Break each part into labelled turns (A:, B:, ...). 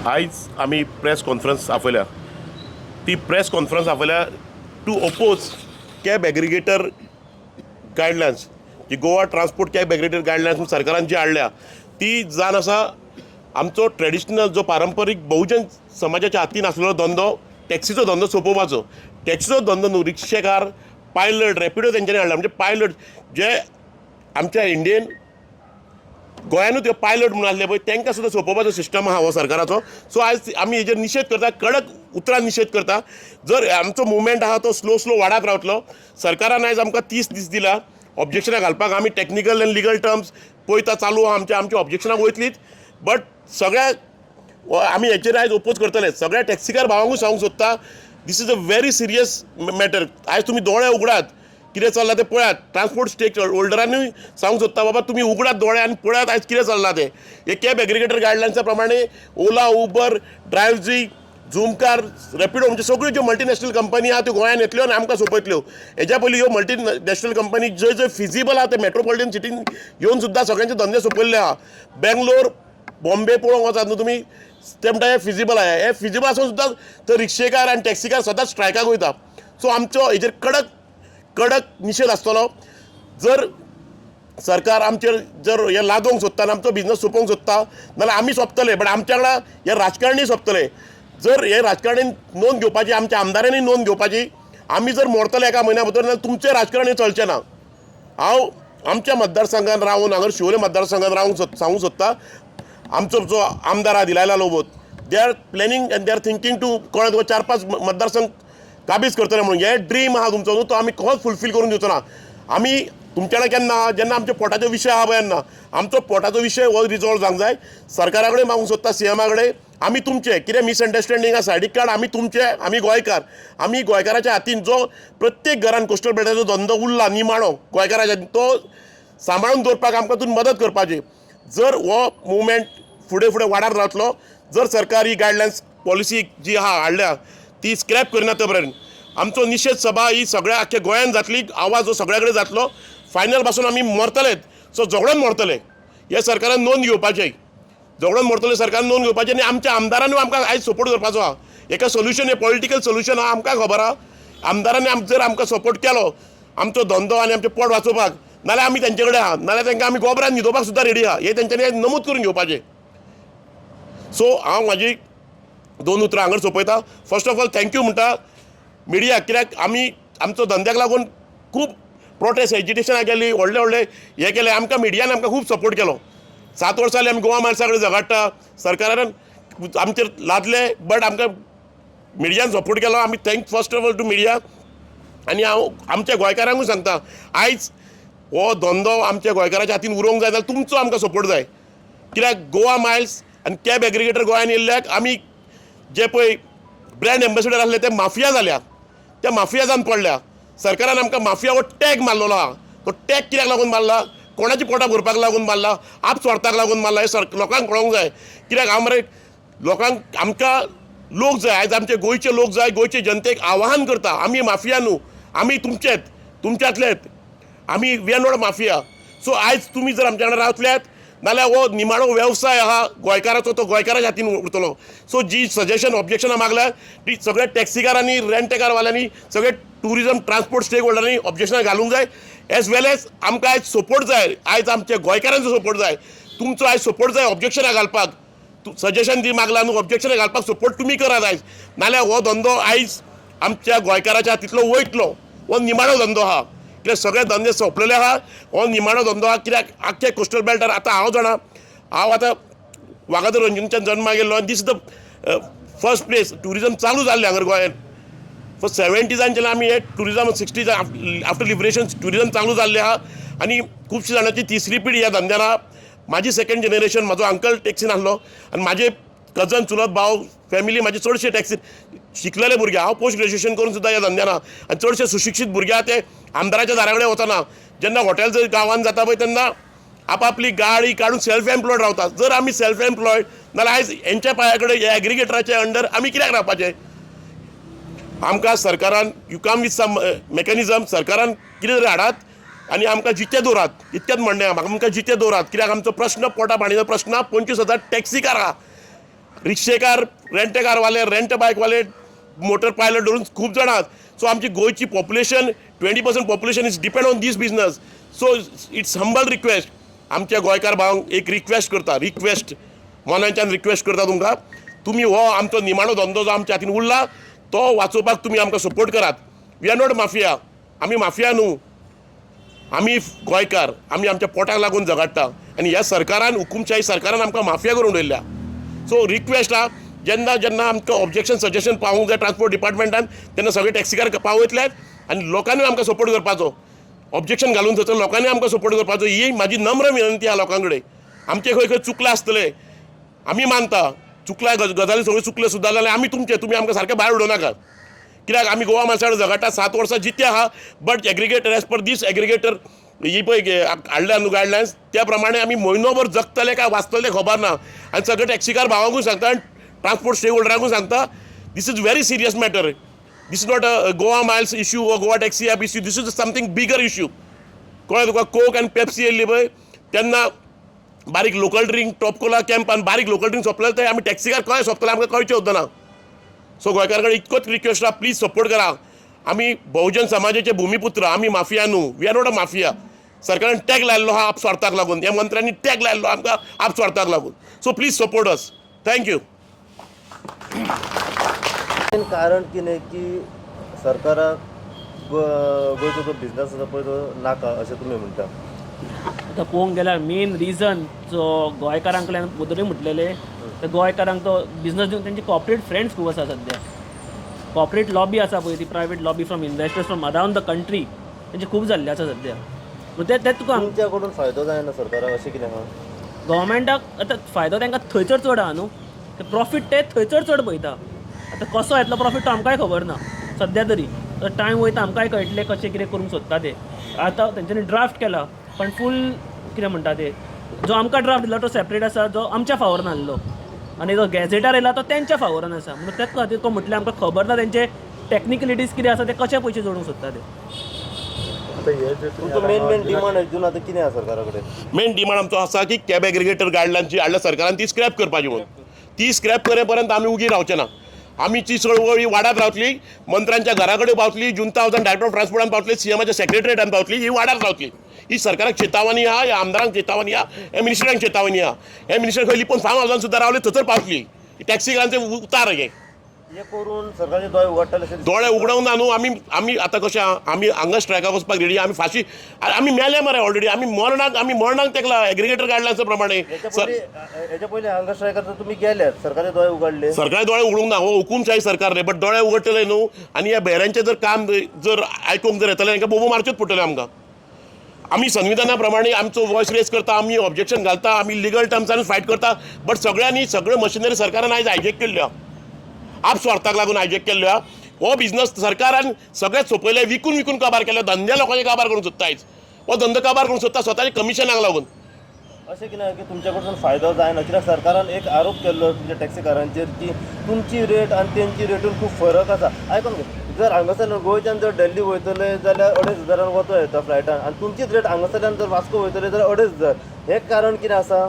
A: आयज आमी press conference आपयल्या. ती प्रेस कॉन्फरन्स आपयल्या to oppose cab aggregator guidelines, जी Goa transport cab aggregator guidelines सरकारान जी हाडल्या ती जावन आसा आमचो ट्रेडिशनल जो पारंपारीक बहुजन समाजाच्या हातीन आसलेलो धंदो, टॅक्सीचो धंदो सोंपोवपाचो. टॅक्सीचो धंदो न्हू, रिक्षेकार, पायलट, रॅपिडो तेंच्यांनी हाडला. म्हणजे पायलट जे आमच्या इंडियेन गोंयानूच ते पायलट म्हणून आसले पळय तांकां सुद्दां सोंपोवपाचो सिस्टम आहा हो सरकाराचो. सो आयज आमी हेजेर निशेध करता, कडक उतरान निशेध करता. जर आमचो मुवमेंट आहा तो स्लो वाडत रावतलो. सरकारान आयज आमकां 30 दीस दिला ऑब्जेक्शनां घालपाक. आमी टॅक्निकल आनी लिगल टर्म्स पळयता, चालू आहा आमच्या ऑब्जेक्शनाक वयतलीच. बट सगळ्या आमी हेचेर आयज ओपोज करतले. सगळ्या टॅक्सीकार भावांकूय सांगूंक सोदता, this is a very serious matter. आयज तुमी दोळे उगडात, कितें चल्लां तें पळयात. ट्रान्सपोर्ट स्टेक होल्डरांनीय सांगूंक सोदता, बाबा तुमी उगडात दोळे आनी पळयात आयज कितें चल्लां तें. हे कॅब एग्रिगेटर गायडलायन्सा प्रमाणे ओला, उबर, ड्रायव्हजी, झूमकार, रॅपिडो म्हणजे सगळ्यो ज्यो मल्टीनॅशनल कंपनी आहा त्यो गोंयांत येतल्यो आनी आमकां सोंपयतल्यो. हेज्या पयलीं ह्यो मल्टीनॅशनल कंपनी जंय जंय फिजिबल आहा ते मेट्रोपॉलिटन सिटीन येवन सुद्दां सगळ्यांचे धंदे सोंपयल्ले आहा. बेंगलोर, बॉम्बे पळोवंक वचात न्हू तुमी, ते म्हणटा हे फिजिबल आहा. हे फिजिबल आसून सुद्दां ते रिक्षेकार आनी टॅक्सीकार सदांच स्ट्रायकाक वयता. सो आमचो हेजेर कडक निशेध आसतलो. जर सरकार आमचेर जर हे लादोवंक सोदता आनी आमचो बिझनस सोंपोवंक सोदता नाल्यार आमी सोंपतले, बट आमच्या वांगडा हे राजकारणी सोंपतले. जर हे राजकारणी नोंद घेवपाची, आमच्या आमदारांनी नोंद घेवपाची. आमी जर मोडटले एका म्हयन्या भितर जाल्यार तुमचें राजकारण हे चलचें ना. हांव आमच्या मतदारसंघान रावून हांगा शिवोले मतदारसंघान रावूंक सांगूंक सोदता, आमचो जो आमदार आहा दिलायला लोबोत, they are planning and they are thinking to कळत 4-5 मतदारसंघ काबीज करतले म्हणून. हे ड्रीम आहा तुमचो न्हू, तो आमी खंयच फुलफील करून दिवचो ना. आमी तुमच्या वांगडा केन्ना जेन्ना आमच्या पोटाचो विशय आहा पळय तेन्ना आमचो पोटाचो विशय हो रिजॉल्व जावंक जाय. सरकारा कडेन मागूंक सोदता, सीएमा कडेन. आमी तुमचे कितें मिसअंडरस्टँडींग आहा सायडीक काड. आमी तुमचे, आमी गोंयकार, आमी गोंयकाराच्या हातीन जो प्रत्येक घरान कोस्टल बेल्टाचो धंदो उरला निमाणो गोंयकाराच्या हातीन, तो सांबाळून दवरपाक आमकां तुमी मदत करपाची. जर हो मुवमेंट फुडें वाडत रावतलो, जर सरकार ही गायडलायन्स पॉलिसी जी आहा हाडल्या ती स्क्रॅप करिना ते पर्यंत आमचो निशेध सभा ही सगळ्या आख्या गोंयांत जातली. आवाज हो सगळ्या कडेन जातलो. फायनल पासून आमी मरतलेच. सो झगडून मरतले. हे सरकारान नोंद घेवपाचें, झगडून मरतले सरकारान नोंद घेवपाचें. आनी आमच्या आमदारांनी आमकां आयज सपोर्ट करपाचो आहा. एका सोल्युशन, हे पॉलिटिकल सोल्युशन आहा, आमकां खबर आहा. आमदारांनी जर आमकां सपोर्ट केलो आमचो धंदो आनी आमचें पोट वाचोवपाक, नाल्यार आमी तेंचे कडेन आहा, नाल्यार तांकां आमी गोबरान न्हिदोवपाक सुद्दां रेडी आहा. हे तेंच्यांनी आयज नमूद करून घेवपाचें. सो हांव म्हाजी 2 उतरां हांगर सोंपयता. फर्स्ट ऑफ ऑल थँक्यू म्हणटा मिडिया, कित्याक आमी आमचो धंद्याक लागून खूब प्रोटेस्ट एजिटेशनां केली, व्हडले हे केले. आमकां मिडियान आमकां खूब सपोर्ट केलो. 7 वर्सां जालीं आमी गोवा माणसा कडेन झगडटा. सरकारान आमचेर लादले, बट आमकां मिडियान सपोर्ट केलो. आमी thank first of all to media. आनी हांव आमच्या गोंयकारांकूय सांगता, आयज हो धंदो आमच्या गोंयकाराच्या हातीन उरोवंक जाय जाल्यार तुमचो आमकां सपोर्ट जाय. कित्याक गोवा मायल्स आनी कॅब एग्रिगेटर गोंयांत येयल्ल्याक आमी जे पळय ब्रँड एम्बेसेडर आसले ते माफिया जाल्या, त्या माफियाजान पडल्या. सरकारान आमकां माफिया हो टॅग मारलेलो आहा. तो टॅग कित्याक लागून मारला, कोणाची पोटां भरपाक लागून मारला, आप स्वार्थाक लागून मारला, हे लोकांक कळोंक जाय. कित्याक हांव मरे लोकांक, आमकां लोक जाय, आयज आमचे गोंयचे लोक जाय. गोंयचे जनतेक आवाहन करता, आमी माफिया न्हू, आमी तुमच्यातलेच, आमी we are not mafia. So आयज तुमी जर आमच्या वांगडा रावतल्यात नाल्यार हो निमाणो वेवसाय आहा गोंयकाराचो, तो गोंयकाराच्या हातीन उरतलो. सो जी सजेशन ऑब्जेक्शनां मागल्या ती सगळ्या टॅक्सीकारांनी, रेंटेकारवाल्यांनी, सगळे टुरिजम ट्रान्सपोर्ट स्टेक होल्डरांनी ऑब्जेक्शनां घालूंक जाय. एज वेल एज आमकां आयज सपोर्ट जाय. आयज आमच्या गोंयकारांचो सपोर्ट जाय. तुमचो आयज सपोर्ट जाय ऑब्जेक्शनां घालपाक. सजेशन दी मागला न्हू, ऑब्जेक्शनां घालपाक सपोर्ट तुमी करात आयज. नाल्यार हो धंदो आयज आमच्या गोंयकाराच्या हातींतलो वयतलो. हो निमाणो धंदो आहा. कित्याक सगळे धंदे सोंपलेले आहा. हो निमाणो धंदो आहा. कित्याक आख्खे कोस्टल बेल्टार आतां हांव आतां वागातर रंजनच्यान जन्माक गेल्लो. This is the first place tourism चालू जाल्लें हांगर गोंयांत. फर्स्ट 70s आमी हे tourism, 60s after liberation tourism चालू जाल्लें आहा. आनी खुबशीं जाणांची तिसरी पिढी ह्या धंद्यान आहा. म्हाजी सेकंड जनरेशन, म्हाजो अंकल टॅक्सीन आसलो आनी म्हाजे कजन, चुलत भाव, फॅमिली म्हाजे चडशे टॅक्सीन शिकलेले भुरगे. हांव पोस्ट ग्रॅज्युएशन करून सुद्दां ह्या धंद्यान आहा. आनी चडशे सुशिक्षीत भुरगे आहा ते आमदाराच्या दारा कडेन वचना. जेन्ना हॉटेल जर गांवांत जाता पळय तेन्ना आपापली गाडी काडून सेल्फ एम्प्लॉयड रावतात. जर आमी सेल्फ एम्प्लॉयड नाल्यार आयज हेंच्या पांया कडेन ह्या एग्रिगेटराच्या अंडर आमी कित्याक रावपाचें. आमकां सरकारान you come with some mechanism, सरकारान कितें तरी हाडात आनी आमकां जिते दवरात. इतकेंच म्हणणें आमकां जिते दवरात. कित्याक आमचो प्रश्न पोटा पाणीचो प्रश्न 25,000 टॅक्सीकार आहा. रिक्षेकार, रेंट कारवाले, रेंट बायकवाले, मोटर पायलट धरून खूब जाण आहात. सो आमची गोंयची population 20% population is depend on this business. So it's humble request. आमच्या गोंयकार भावांक एक रिक्वेस्ट करता, मनांच्यान रिक्वेस्ट करता तुमकां, तुमी हो आमचो निमाणो धंदो जो आमच्या हातीन उरला तो वाचोवपाक तुमी आमकां सपोर्ट करात. We are not mafia. आमी माफिया न्हू. आमी गोंयकार, आमी आमच्या पोटाक लागून झगडटा आनी ह्या सरकारान, हुकुमशाही सरकारान आमकां माफिया करून उडयल्या. सो रिक्वेस्ट आहा, जेन्ना जेन्ना आमकां ऑब्जेक्शन सजेशन पावूंक जाय ट्रान्सपोर्ट डिपार्टमेंटान तेन्ना सगळे टॅक्सीकार पावयतल्यात आनी लोकांनी आमकां सपोर्ट करपाचो. ऑब्जेक्शन घालून थंयसर लोकांनी आमकां सपोर्ट करपाचो. ही म्हाजी नम्र विनंती आहा लोकां कडेन. आमचे खंय खंय चुकलें आसतलें आमी मानता, चुकल्या गजाली सगळ्यो चुकल्यो सुद्दां जाल्यार आमी तुमी आमकां सारकें भायर उडोवनाकात. कित्याक आमी गोवा माणसां झगडटा, 7 वर्सां जिते आहा. But aggregator as per this aggregator ही पळय हाडल्या न्हू गायडलायन्स, त्या प्रमाणे आमी म्हयनोभर जगतले काय वाचतले खबर ना. आनी सगळे टॅक्सीकार भावांकूय सांगता आनी ट्रान्सपोर्ट स्टेक होल्डरांकूय सांगता, this is very serious matter. This is not a Goa Miles issue वा Goa taxi app issue. This is something bigger issue. कळ्ळें तुका. कोक आनी पेप्सी येयल्ली पळय तेन्ना बारीक लोकल ड्रिंक टॉप कोला कॅम्पान बारीक लोकल ड्रिंक सोंपलें ते आमी टॅक्सीकार कळ्ळें सोंपतले आमकां कळचें सुद्दां ना. सो गोंयकार कडेन इतकोच रिक्वेस्ट आहा, प्लीज सपोर्ट करा. आमी बहुजन समाजाचे भुमिपुत्र, आमी माफिया न्हू. We are not a mafia. सरकारान टॅग लायल्लो आहा आपस्वार्थाक लागून, ह्या मंत्र्यांनी टॅग लायल्लो आमकां आपस्वार्थाक लागून. So please support us. Thank you.
B: कारण कितें की सरकाराक गोंयचो जो बिझनस आसा पळय तो नाका अशें तुमी म्हणटा.
C: आतां पळोवंक गेल्यार मेन रिजन जो गोंयकारां कडल्यान मुद्दे म्हटलेले तर गोंयकारांक तो बिझनस दिवन तेंचे कॉर्पोरेट फ्रेंड्स खूब आसा सद्या. कॉर्पोरेट लॉबी आसा पळय ती private lobby from investors from around the country तेंचे खूब जाल्ले आसा सद्या. ते तुका
B: तुमच्या कडून फायदो जायना सरकाराक अशें कितें आहा?
C: गव्हर्मेंटाक आतां फायदो तांकां थंयचर चड आहा न्हू. ते प्रॉफीट ते थंयचर चड पळयता. आतां कसो येतलो प्रॉफीट तो आमकांय खबर ना सद्या तरी. टायम वयता आमकांय कळटलें कशें कितें करूंक सोदता ते. आतां तेंच्यांनी ड्राफ्ट केला पण फूल कितें म्हणटा ते जो आमकां ड्राफ्ट दिला तो सेपरेट आसा जो आमच्या फावरान आहलो आनी जो गॅझेटार येयला तो तेंच्या फावरान आसा. म्हणून तेच खातीर तो म्हटल्यार आमकां खबर ना तेंचे टॅक्निकलिटीज कितें आसा ते कशे पयशे जोडूंक सोदता ते.
B: तुमचो मेन डिमांड हितून आतां कितें आहा सरकारा कडेन?
A: मेन डिमांड आमचो आसा की कॅब एग्रिगेटर गायडलायन्स जी हाडल्या सरकारान ती स्क्रॅप करपाची म्हणून. ती स्क्रॅप करे पर्यंत आमी उगी रावचे ना. आमीची चळवळ ही वाड्यात रावतली, मंत्र्यांच्या घरा कडेन पावतली, जुंता हावसान डायरेक्टर ऑफ ट्रान्सपोर्टान पावतली, सीएमाच्या सेक्रेटरीएटान पावतली, ही वाड्यात रावतली. ही सरकाराक चेतावणी आहा, ह्या आमदारांक चेतावणी आहा, ह्या मिनिस्टरांक चेतावणी आहा. हे मिनिस्टर खंय लिपोवन फार्म हावसान सुद्दां रावले थंयसर पावतली. टॅक्सीकारांचे उतार हे
B: करून सरकारचे दोळे उगडटाले.
A: दोळे उगडोवंक ना न्हू. आमी आतां कशें आहा, आमी हांगा स्ट्रायकाक वचपाक रेडी. आमी फाशी आमी मेले मरे ऑलरेडी. आमी मरणाक तेकला एग्रिगेटर गायडलायन्सा प्रमाणे.
B: हेच्या पयलीं हांगा स्ट्रायकार तुमी गेल्यात, सरकारचे दोळे उगडले.
A: सरकारी दोळे उगडूंक ना. हो हुकुमशाही सरकार रे. बट दोळे उगडटले न्हू. आनी ह्या बेऱ्यांचें जर काम जर आयकूंक जर येतलें तांकां बोबो मारच्योच पडटले आमकां. आमी संविधाना प्रमाणे आमचो वॉयस रेज करता, आमी ऑब्जेक्शन घालता, आमी लिगल टर्म्सान फायट करता. बट सगळ्यो मशिनरी सरकारान आयज हायजेक केल्ल्यो. आपस्वार्थाक लागून हायजेक केल्लो. हो बिझनस सरकारान सगळेंच सोंपयलें. विकून काबार केलो. धंदे लोकांचे काबार करूंक सोदता आयज. हो धंदो काबार करूंक सोदता स्वताच्या कमिशनाक लागून.
B: अशें कितें की तुमच्या कडसून फायदो जायना. कित्याक सरकारान एक आरोप केल्लो तुमच्या टॅक्सीकारांचेर की तुमची रेट आनी तेंची रेटीन खूब फरक आसा. आयकून घे, जर हांगासरल्यान गोंयच्यान जर दिल्ली वयतले जाल्यार 2,500 वचो येता फ्लायटान आनी तुमचीच रेट हांगासरल्यान जर वास्को वयतले जाल्यार 2,500. हें कारण कितें आसा?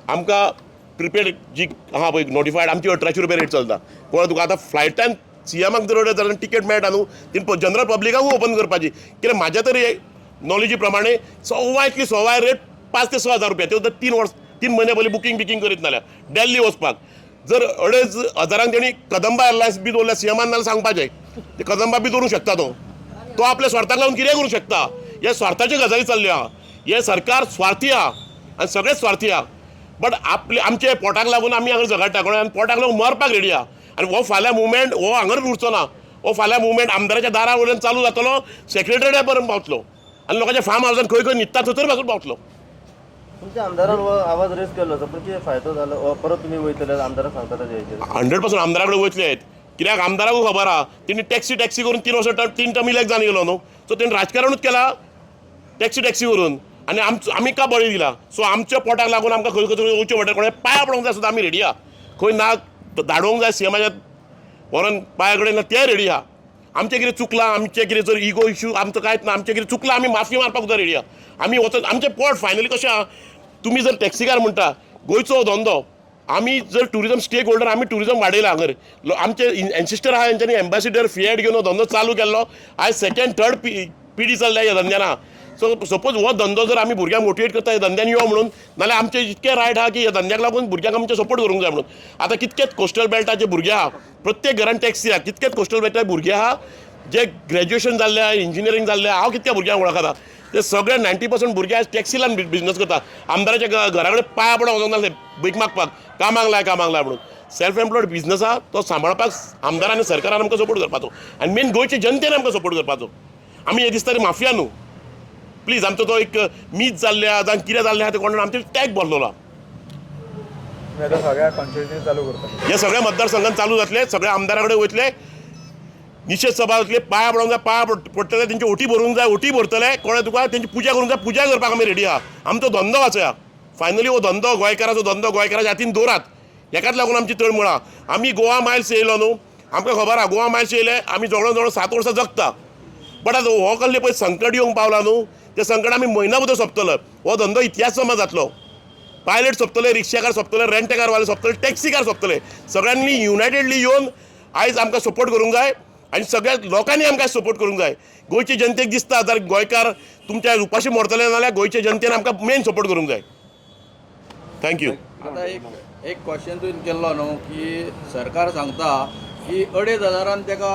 A: आमकां प्रिपेड जी आहा पळय नोटिफायड आमची 1800 रुपया रेट चलता. कळ्ळें तुका. आतां फ्लायटान सीएमाक जर ऑर्डर जाल्यार टिकेट मेळटा न्हू, ती जनरल पब्लिकाकूय ओपन करपाची. कित्याक म्हाज्या तरी नॉलेजी प्रमाणे सवाय रेट 5 ते 6 हजार रुपया. त्यो 3 म्हयने पयलीं बुकींग करीत नाल्यार दिल्ली वचपाक. जर 2,500 तेणी कदंबा एअरलायन्स बी दवरल्या सीएमान नाल्यार सांगपाचें. ते कदंबा बी दवरूंक शकता तो आपल्या स्वार्थाक लागून कितें करूंक शकता. हे स्वार्थाच्यो गजाली चल्ल्यो आहा. हे सरकार स्वार्थी आहा आनी सगळेच स्वार्थी आहा. बट आमचे पोटाक लागून आमी हांगा झगडटा कळ्ळें. आनी पोटाक लागून मरपाक रेडी आहा. आनी हो फाल्यां मुवमेंट हो हांगाच उरचो ना. हो फाल्यां मुवमेंट आमदाराच्या दारा वयल्यान चालू जातलो, सेक्रेटरीएटा पर्यंत पावतलो आनी लोकांच्या फार्म हावसान खंय खंय न्हिदता थंयसर पासून पावतलो.
B: तुमच्या आमदारान हो आवाज रेज केल्लो आसा, पण कितें फायदो जालो? परत तुमी वयतले आमदाराक सांगता तेजेर?
A: 100% आमदारा कडेन वयतले आहेत. कित्याक आमदाराकूय खबर आहा तेणी टॅक्सी करून 3 वर्सां 3 टर्म इलेक्ट जावन गेलो न्हू. सो तेणी राजकारणूच केला टॅक्सी करून. आनी आमी का बळी दिला. सो आमच्या पोटाक लागून आमकां खंय खंय वयचें पडटा. कोणा पांयां पडोवंक जाय सुद्दां आमी रेडी आहा. खंय ना धाडोवंक जाय सीएमाच्या व्हरोन पांया कडेन ना ते रेडी आहा. आमचें कितें चुकलां, आमचें कितें जर इगो इश्यू आमचो कांयच ना. आमचें कितें चुकलां आमी माफी मारपाक सुद्दां रेडी आहा. आमी वचून आमचें पोट फायनली कशें आहा, तुमी जर टॅक्सीकार म्हणटा गोंयचो धंदो आमी जर टुरिजम स्टेक होल्डर आमी टुरिजम वाडयला हांगर आमचे एन्सिस्टर आहा हेंच्यांनी एम्बेसिडर फिएट घेवन हो धंदो चालू केल्लो आयज सेकंड थर्ड पिढी चल्ल्या ह्या धंद्यान सो सपोज हो धंदो जर आमी भुरग्यांक मोटिवेट करता ह्या धंद्यान यो म्हणून नाल्यार आमचे इतके रायट आहा की ह्या धंद्याक लागून भुरग्यांक आमचे सपोर्ट करूंक जाय म्हणून आतां कितकेच कोस्टल बेल्टाचे भुरगे आहा प्रत्येक घरान टॅक्सी आहा कितकेच कोस्टल बेल्टाचे भुरगे आहा जे ग्रॅज्युएशन जाल्ले इंजिनियरींग जाल्ले हांव कितक्या भुरग्यांक वळखता ते सगळे 90% भुरगे आज टॅक्सीलान बिझनस करता आमदाराच्या घरा कडेन पांया पडून वचोंक नासले भीक मागपाक कामाक लाय म्हणून सेल्फ एम्प्लॉयड बिझनस आहा तो सांबाळपाक आमदारान सरकारान आमकां सपोर्ट करपाचो आनी मेन गोंयचे जनतेन आमकां सपोर्ट करपाचो आमी हे दिसता माफिया न्हू प्लीज आमचो तो एक मीच जाल्ल्या जावं कितें जाल्लें आहा ते कोणान आमचे टॅग भरलेलो
D: सगळ्या कॉन्स्टिट्युन्सी चालू करता
A: हे सगळ्या मतदारसंघात चालू जातले सगळ्या आमदारा कडेन वयतले निशेध सभा जातली पांया पडोंक जाय पांया पडटले तेंची ओटी भरूंक जाय ओटी भरतले कोणें तुका तेंची पुजा करूंक जाय पुजा करपाक आमी रेडी आहा आमचो धंदो वाचया फायनली हो धंदो गोंयकाराचो धंदो गोंयकाराच्या हातीन दवरात हेकाच लागून आमची तळमळ आहा आमी गोवा मायल्स येयलो न्हू आमकां खबर आहा गोवा मायल्स येयले आमी जवळ 7 वर्सां जगता बट आतां हो कसले पळय संकट येवंक पावला न्हू ते संकट आमी म्हयना भितर सोंपतलो हो धंदो इतिहास समज जातलो पायलट सोंपतले रिक्षाकार सोंपतले रेंट कारवाले सोंपतले टॅक्सीकार सोंपतले सगळ्यांनी युनायटेडली येवन आयज आमकां सपोर्ट करूंक जाय आनी सगळ्या लोकांनी आमकां सपोर्ट करूंक जाय गोंयचे जनतेक दिसता जर गोंयकार तुमच्या उपाशी मरतले नाल्यार गोंयचे जनतेन आमकां मेन सपोर्ट करूंक जाय थँक्यू
E: आता एक क्वेश्चन तुवें केल्लो न्हू की सरकार सांगता की 2,500 ताका